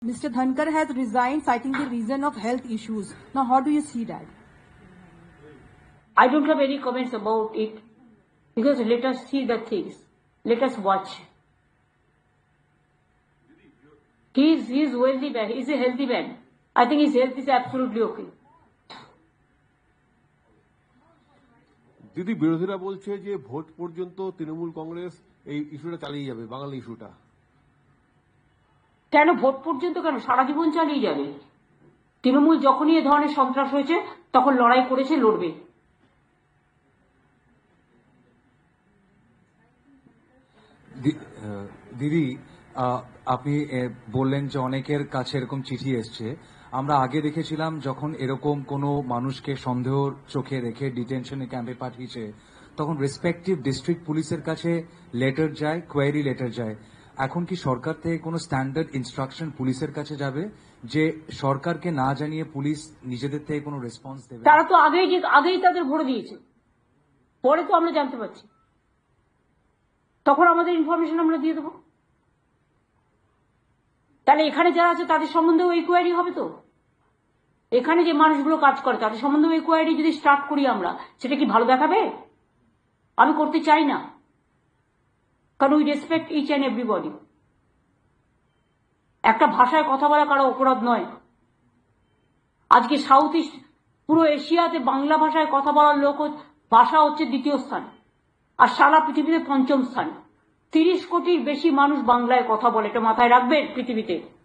Mr. Dhankar has resigned citing the reason of health issues. Now, how do you see that? I don't have any comments about it because let us see the things. Let us watch. He is wealthy man. He is a healthy man. I think his health is absolutely okay. দিদি বিরোধীরা বলছে যে vote পর্যন্ত তৃণমূল কংগ্রেস এই ইস্যুটা চালিয়ে যাবে, বাঙালি ইস্যুটা। কেন ভোট পর্যন্ত কেন, সারা জীবন চালিয়ে যাবে। তৃণমূল যখনই এ ধরনের সন্ত্রাস হয়েছে তখন লড়াই করেছে, লড়বে। দিদি আপনি বললেন যে অনেকের কাছে এরকম চিঠি এসছে। আমরা আগে দেখেছিলাম যখন এরকম কোনো মানুষকে সন্দেহ চোখে রেখে ডিটেনশনে ক্যাম্পে পাঠিয়েছে তখন রেসপেক্টিভ ডিস্ট্রিক্ট পুলিশের কাছে লেটার যায়, কোয়েরি লেটার যায়। এখন কি সরকার থেকে কোনো স্ট্যান্ডার্ড ইনস্ট্রাকশন পুলিশের কাছে যাবে যে সরকারকে না জানিয়ে পুলিশ নিজেদের থেকে কোনো রেসপন্স দেবে? তারা তো আগেই তাদের ভরে দিয়েছে, পরে তো আমরা জানতে পারছি, তখন আমাদের ইনফরমেশন আমরা দিয়ে দেবো। তাহলে এখানে যারা আছে তাদের সম্বন্ধেও এই কোয়ারি হবে তো? এখানে যে মানুষগুলো কাজ করে তাদের সম্বন্ধেও এই কোয়ারি যদি স্টার্ট করি আমরা, সেটা কি ভালো দেখাবে? আমি করতে চাই না, কারণ we respect each and everybody. একটা ভাষায় কথা বলা কারো অপরাধ নয়। আজকে সাউথ ইস্ট পুরো এশিয়াতে বাংলা ভাষায় কথা বলার ভাষা হচ্ছে দ্বিতীয় স্থান, আর সারা পৃথিবীতে পঞ্চম স্থান। 30 কোটির বেশি মানুষ বাংলায় কথা বলে, এটা মাথায় রাখবেন পৃথিবীতে।